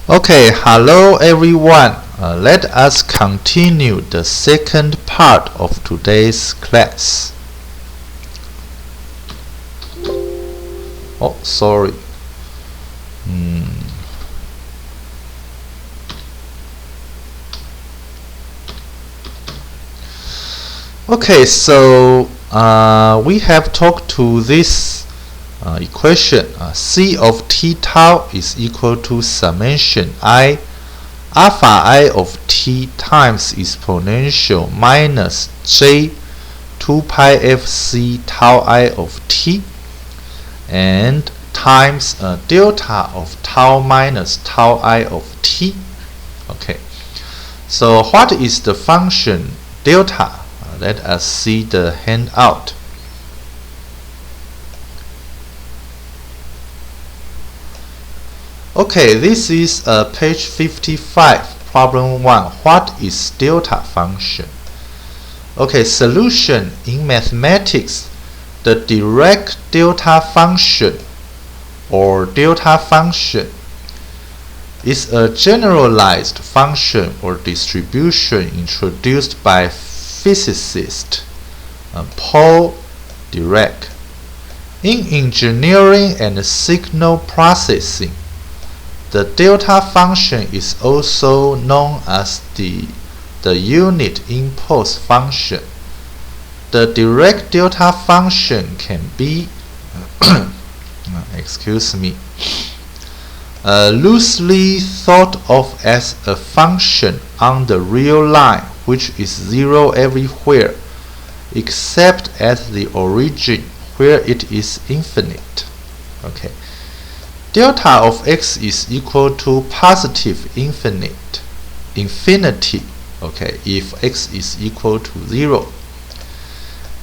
Okay, hello everyone. Let us continue the second part of today's class. Oh, sorry. Okay, so we have talked to this equation. C of t tau is equal to summation I alpha I of t times exponential minus j 2 pi f c tau I of t and times delta of tau minus tau I of t. Okay, so what is the function delta? Let us see the handout. Okay, this is page 55, problem 1. What is delta function? Okay, solution. In mathematics, the direct delta function or delta function is a generalized function or distribution introduced by physicist Paul Dirac. In engineering and signal processing, the delta function is also known as the unit impulse function. The direct delta function can be loosely thought of as a function on the real line which is zero everywhere except at the origin where it is infinite. Okay. Delta of x is equal to positive infinity, okay, if x is equal to 0.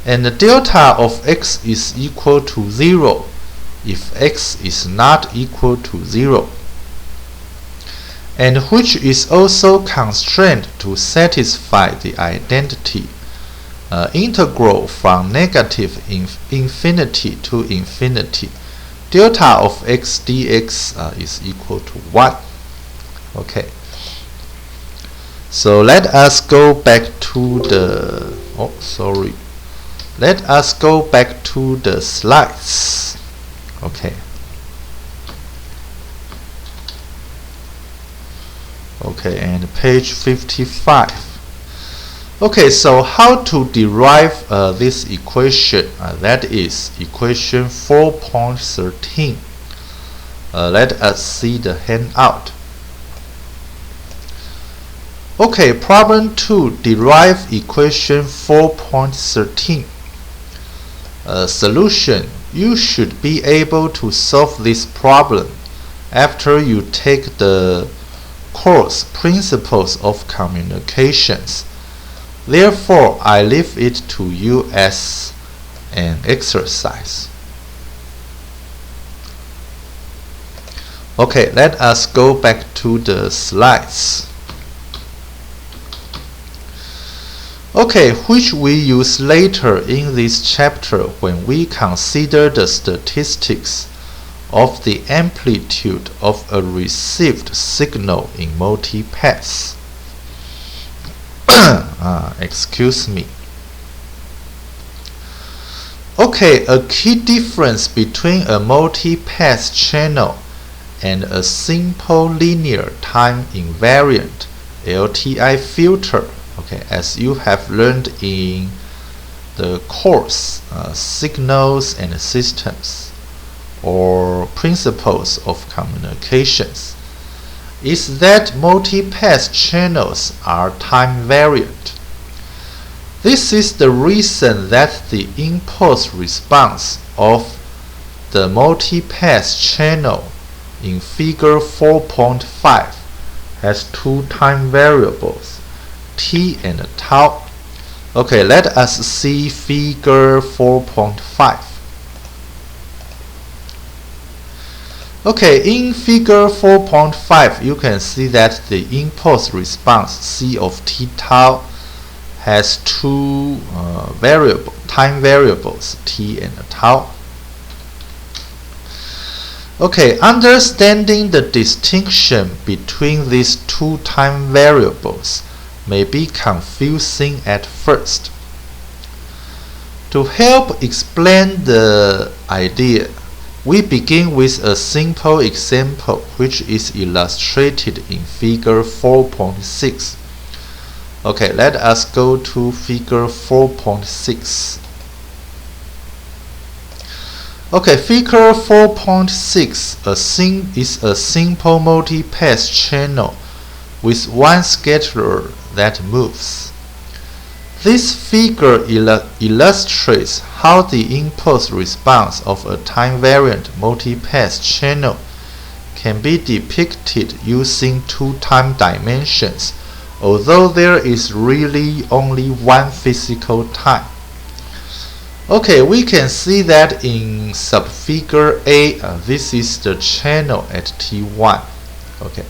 And the delta of x is equal to 0 if x is not equal to 0. And which is also constrained to satisfy the identity integral from negative infinity to infinity. Delta of x dx is equal to 1. Okay. So let us go back to the Let us go back to the slides. Okay. Okay, and page 55. Okay, so how to derive this equation? That is equation 4.13. Let us see the handout. Okay, problem 2. Derive equation 4.13. Solution. You should be able to solve this problem after you take the course Principles of Communications. Therefore, I leave it to you as an exercise. Okay, let us go back to the slides. Okay, which we use later in this chapter when we consider the statistics of the amplitude of a received signal in multipath. Okay, a key difference between a multipath channel and a simple linear time invariant LTI filter, okay, as you have learned in the course Signals and Systems or Principles of Communications, is that multipath channels are time variant. This is the reason that the impulse response of the multipath channel in figure 4.5 has two time variables, t and tau. Okay, let us see figure 4.5. Okay, in figure 4.5, you can see that the impulse response C of t tau has two time variables, t and tau. Okay, understanding the distinction between these two time variables may be confusing at first. To help explain the idea, we begin with a simple example which is illustrated in figure 4.6. Okay, let us go to figure 4.6. Okay, figure 4.6 is a simple multi-pass channel with one scatter that moves. This figure illustrates how the impulse response of a time-variant multi-pass channel can be depicted using two time dimensions, although there is really only one physical time. Okay, we can see that in subfigure A, this is the channel at T1. Okay,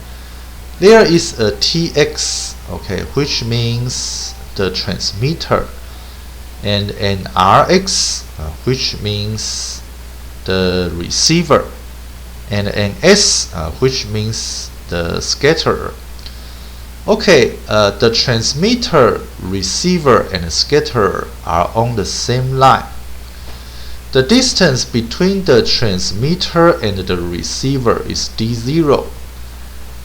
there is a Tx, okay, which means the transmitter, and an Rx, which means the receiver, and an S, which means the scatterer. Okay, the transmitter, receiver, and scatterer are on the same line. The distance between the transmitter and the receiver is d0,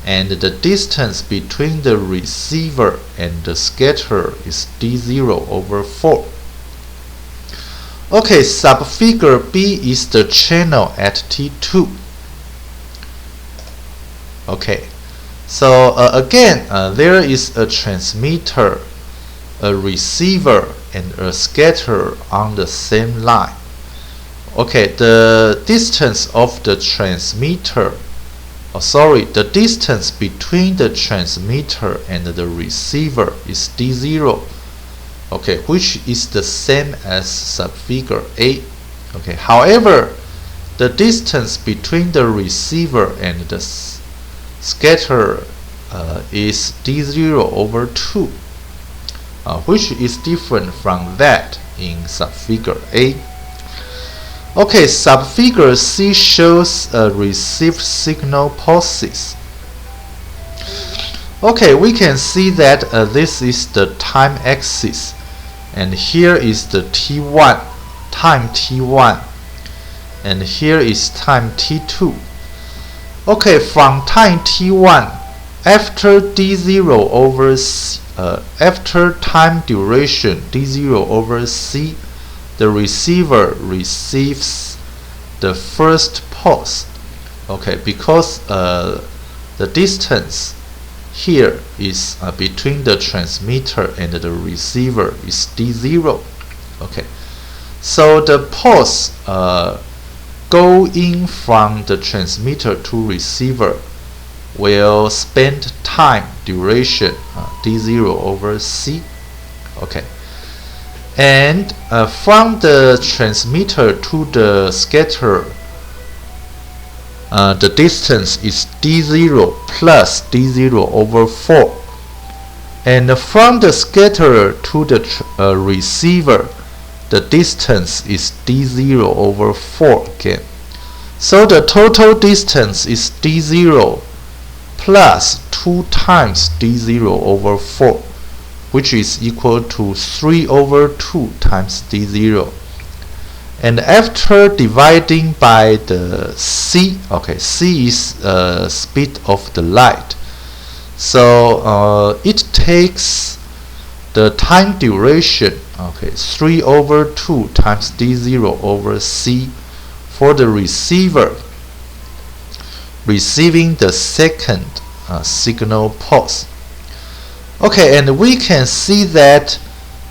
and the distance between the receiver and the scatterer is d0 over 4. Okay, subfigure B is the channel at T2. Okay, so again, there is a transmitter, a receiver, and a scatterer on the same line. Okay, the distance of the transmitter, the distance between the transmitter and the receiver is d0, okay, which is the same as subfigure A. Okay, however, the distance between the receiver and the scatterer is d0 over 2, which is different from that in subfigure A. Okay, subfigure C shows received signal pulses. Okay, we can see that this is the time axis, and here is the T1, time T1, and here is time T2. Okay, from time T1, after d0 over C, after time duration d0 over C, the receiver receives the first pulse. Okay, because the distance here is between the transmitter and the receiver is d0. Okay, so the pulse go in from the transmitter to receiver will spend time duration d0 over C. Okay, and from the transmitter to the scatterer, the distance is d0 plus d0 over 4, and from the scatterer to the receiver, the distance is d0 over 4 again. So the total distance is d0 plus 2 times d0 over 4, which is equal to 3 over 2 times d0. And after dividing by the C, okay, C is speed of the light, so it takes the time duration, okay, 3 over 2 times d0 over C for the receiver receiving the second signal pulse. Okay, and we can see that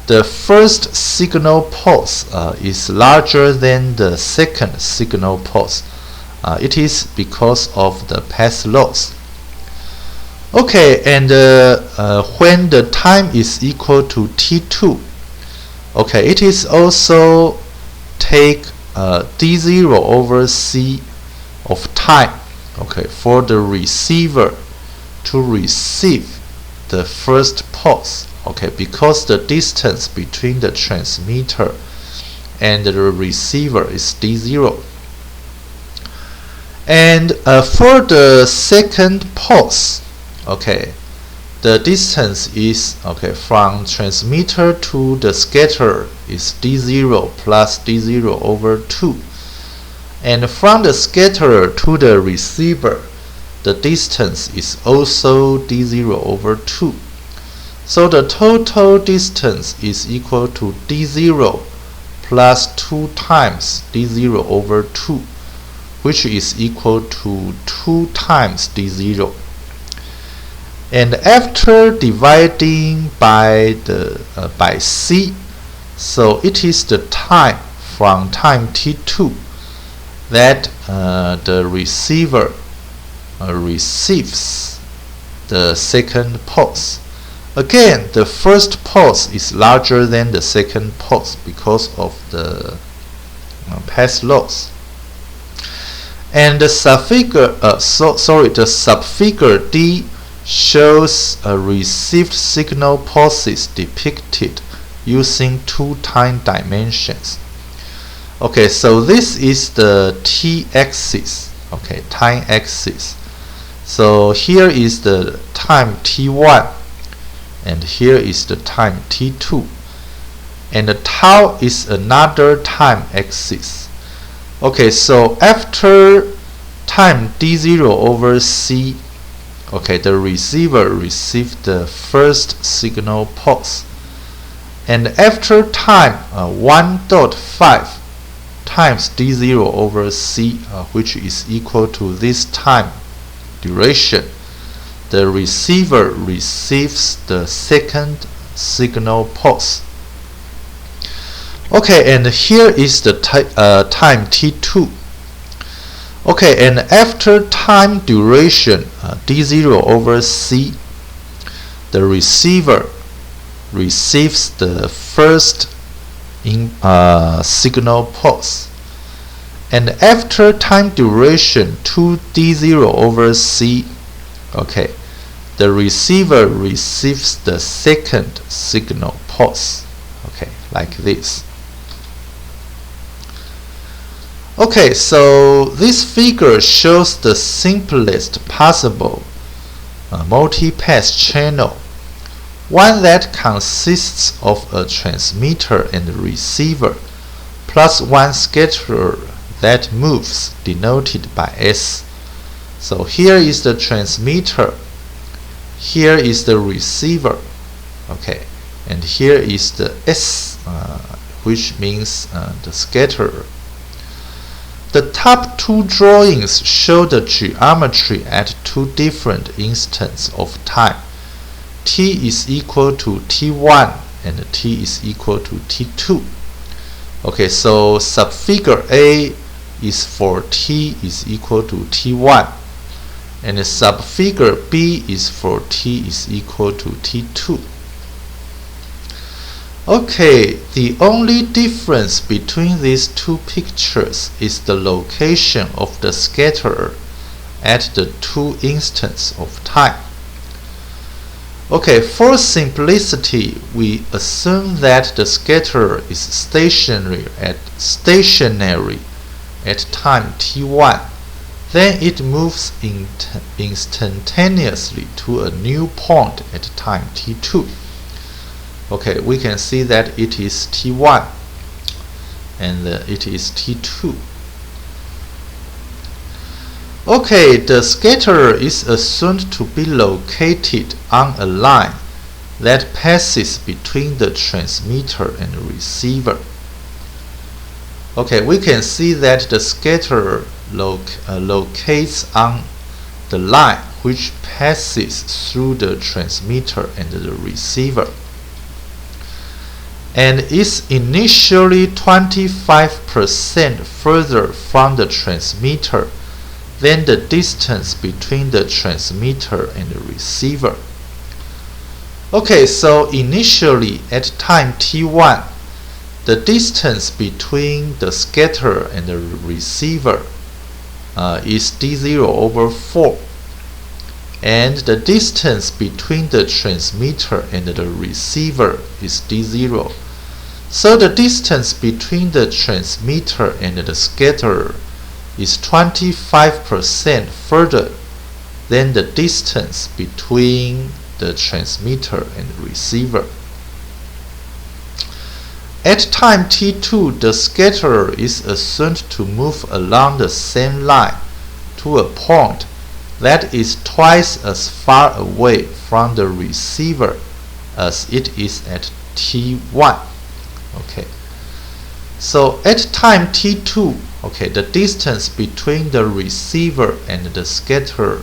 the first signal pulse is larger than the second signal pulse. It is because of the path loss. Okay, and when the time is equal to T2, okay, it is also take d0 over C of time, okay, for the receiver to receive the first pulse, okay, because the distance between the transmitter and the receiver is d0. And for the second pulse, okay, the distance is, okay, from transmitter to the scatter is d0 plus d0 over 2. And from the scatterer to the receiver, the distance is also d0 over 2. So the total distance is equal to d0 plus 2 times d0 over 2, which is equal to 2 times d0. And after dividing by c, so it is the time from time t2 that the receiver receives the second pulse. Again, the first pulse is larger than the second pulse because of the path loss. And the subfigure, the subfigure D shows a received signal pulses depicted using 2 time dimensions. Okay, so this is the t-axis, okay, time axis. So here is the time t1, and here is the time t2, and the tau is another time axis. Okay, so after time d0 over c, okay, the receiver received the first signal pulse, and after time 1.5 times d0 over c, which is equal to this time duration, the receiver receives the second signal pulse. Okay, and here is the time t2. Okay, and after time duration d0 over c, the receiver receives the first signal pulse, and after time duration 2d0 over c, okay, the receiver receives the second signal pulse, okay, like this. Okay, so this figure shows the simplest possible multipath channel, one that consists of a transmitter and receiver plus one scatterer that moves, denoted by S. So here is the transmitter, here is the receiver, okay, and here is the S, which means the scatterer. The top 2 drawings show the geometry at 2 different instants of time. T is equal to T1 and T is equal to T2. Okay, so subfigure A is for T is equal to T1, and the subfigure B is for T is equal to T2. Okay, the only difference between these 2 pictures is the location of the scatterer at the 2 instants of time. Okay, for simplicity, we assume that the scatterer is stationary at time t1. Then it moves instantaneously to a new point at time t2. Okay, we can see that it is t1 and it is t2. Okay, the scatterer is assumed to be located on a line that passes between the transmitter and the receiver. Okay, we can see that the scatterer locates on the line which passes through the transmitter and the receiver, and is initially 25% further from the transmitter than the distance between the transmitter and the receiver. Okay, so initially at time t1, the distance between the scatterer and the receiver is d0 over 4, and the distance between the transmitter and the receiver is d0. So the distance between the transmitter and the scatterer is 25% further than the distance between the transmitter and receiver. At time t2, the scatterer is assumed to move along the same line to a point that is twice as far away from the receiver as it is at t1. Okay. So at time t2, okay, the distance between the receiver and the scatterer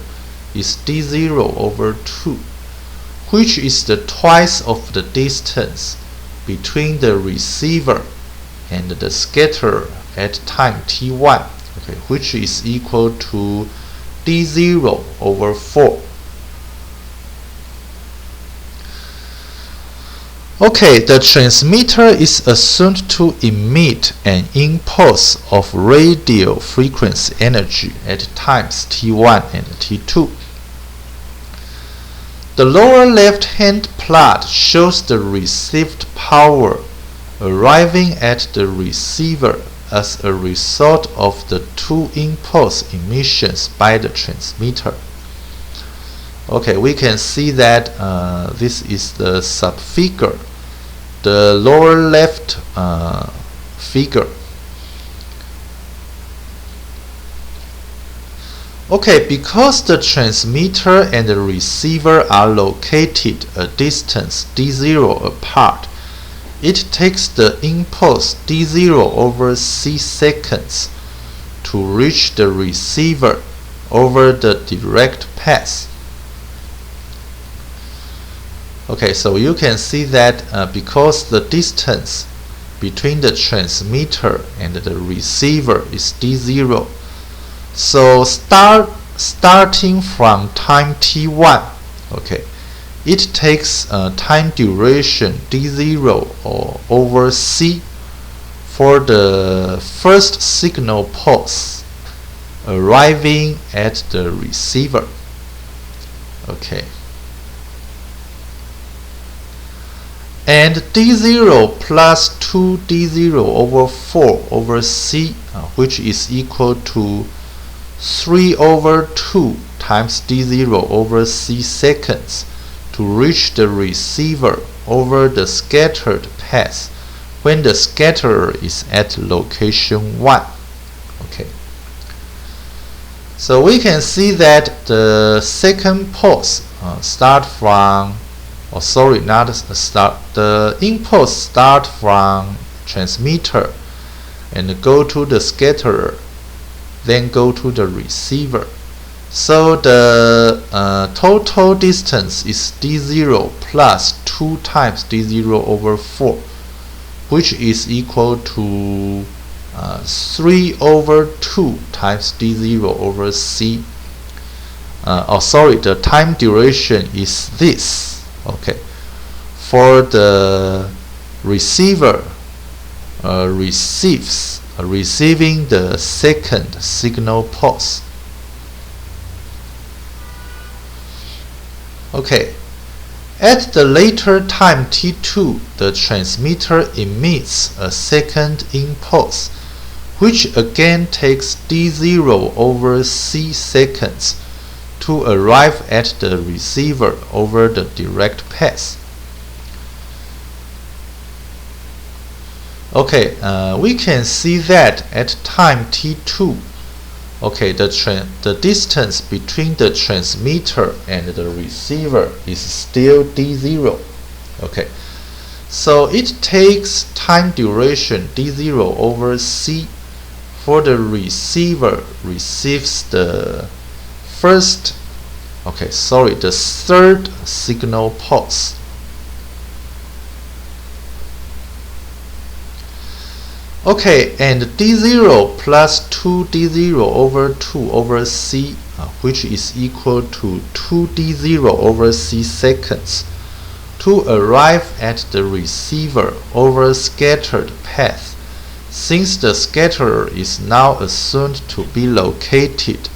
is d0 over 2, which is the twice of the distance between the receiver and the scatterer at time t1, okay, which is equal to d0 over 4. Okay, the transmitter is assumed to emit an impulse of radio frequency energy at times t1 and t2. The lower left-hand plot shows the received power arriving at the receiver as a result of the two impulse emissions by the transmitter. Okay, we can see that this is the subfigure, the lower left figure. Okay, because the transmitter and the receiver are located a distance d0 apart, it takes the impulse d0 over c seconds to reach the receiver over the direct path. Okay, so you can see that because the distance between the transmitter and the receiver is d0, so starting from time t1, okay, it takes time duration d0 or over c for the first signal pulse arriving at the receiver. Okay. And d0 plus 2d0 over 4 over c, which is equal to 3 over 2 times d0 over c seconds to reach the receiver over the scattered path when the scatterer is at location 1. Okay. So we can see that the second pulse the impulse start from transmitter and go to the scatterer, then go to the receiver. So the total distance is d0 plus 2 times d0 over 4, which is equal to 3 over 2 times d0 over c. The time duration is this. Okay, for the receiver receiving the second signal pulse. Okay, at the later time t2, the transmitter emits a second impulse, which again takes d0 over c seconds to arrive at the receiver over the direct path. Okay, we can see that at time t2, okay, the distance between the transmitter and the receiver is still d0. Okay, so it takes time duration d0 over c for the receiver receives the third signal pulse. Okay, and d0 plus 2d0 over 2 over c, which is equal to 2d0 over c seconds, to arrive at the receiver over scattered path, since the scatterer is now assumed to be located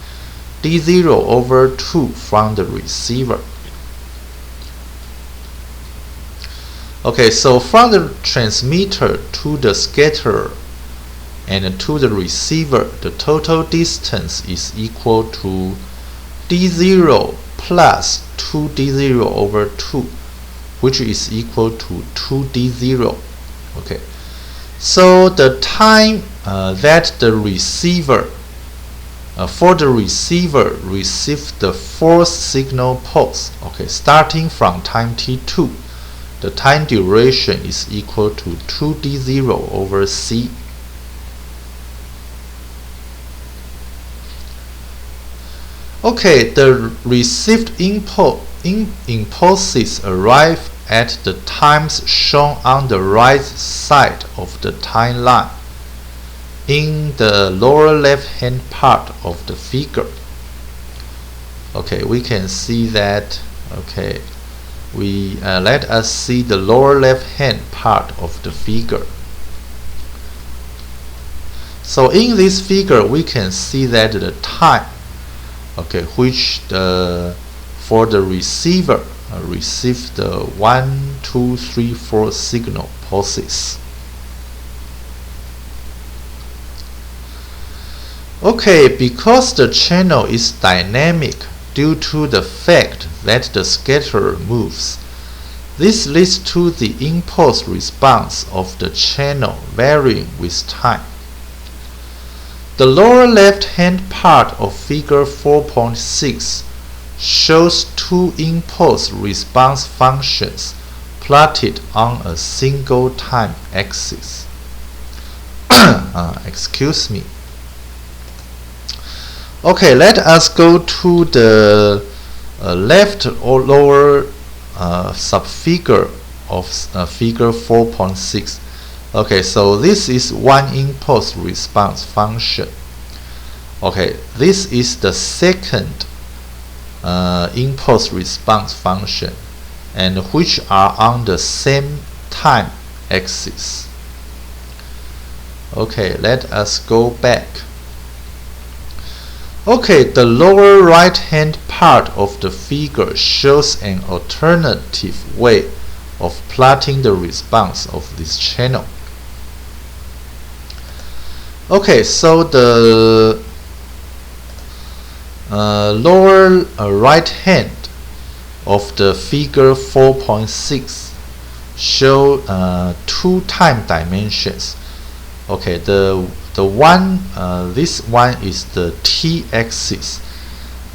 d0 over 2 from the receiver. Okay, so from the transmitter to the scatterer and to the receiver, the total distance is equal to d0 plus 2d0 over 2, which is equal to 2d0. Okay, so the time that the receiver for the receiver received the fourth signal pulse, okay, starting from time t2, the time duration is equal to 2d0 over c. Okay, the received impulses arrive at the times shown on the right side of the timeline in the lower left hand part of the figure. Okay, we can see that. Okay, let us see the lower left hand part of the figure. So in this figure we can see that the time, okay, which for the receiver received the 1, 2, 3, 4 signal pulses. Okay, because the channel is dynamic due to the fact that the scatterer moves, this leads to the impulse response of the channel varying with time. The lower left-hand part of figure 4.6 shows two impulse response functions plotted on a single time axis. Excuse me. Okay, let us go to the left or lower subfigure of figure 4.6. Okay, so this is one impulse response function. Okay, this is the second impulse response function, and which are on the same time axis. Okay, let us go back. Okay, the lower right hand part of the figure shows an alternative way of plotting the response of this channel. Okay, so the lower right hand of the figure 4.6 show two time dimensions. Okay, this one is the t-axis,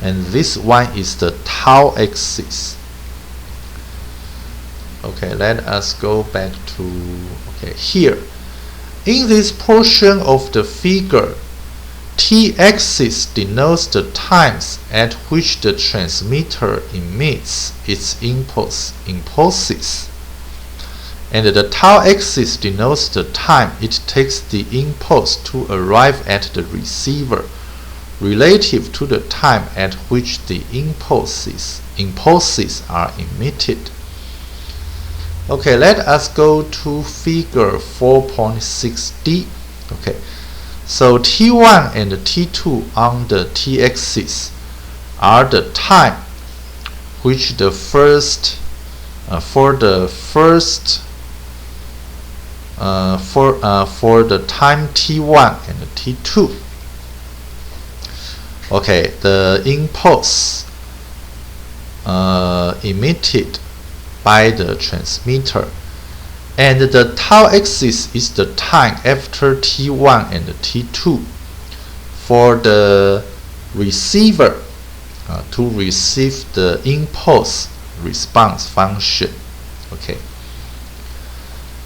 and this one is the tau axis. Okay, let us go back to here. In this portion of the figure, t-axis denotes the times at which the transmitter emits its impulses, and the tau axis denotes the time it takes the impulse to arrive at the receiver relative to the time at which the impulses are emitted. Okay, let us go to figure 4.6d. Okay, so t1 and t2 on the t-axis are the time which the first for the time t1 and t2. Okay, the impulse emitted by the transmitter, and the tau axis is the time after t1 and t2 for the receiver to receive the impulse response function.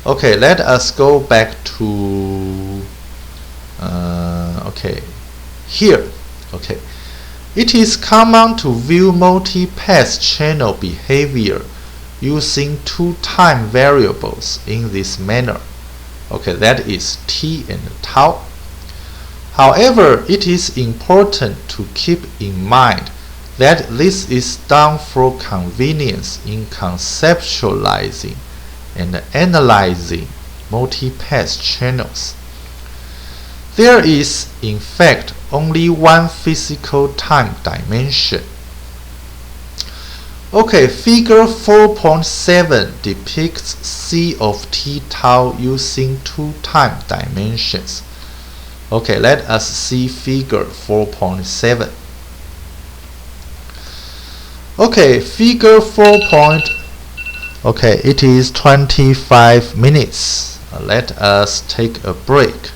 Okay, let us go back to here. Okay, it is common to view multi-path channel behavior using two time variables in this manner. Okay, that is t and tau. However, it is important to keep in mind that this is done for convenience in conceptualizing and analyzing multi-path channels. There is, in fact, only one physical time dimension. Okay, figure 4.7 depicts C of t tau using two time dimensions. Okay, let us see figure 4.7. Okay, figure 4. Okay, it is 25 minutes. Let us take a break.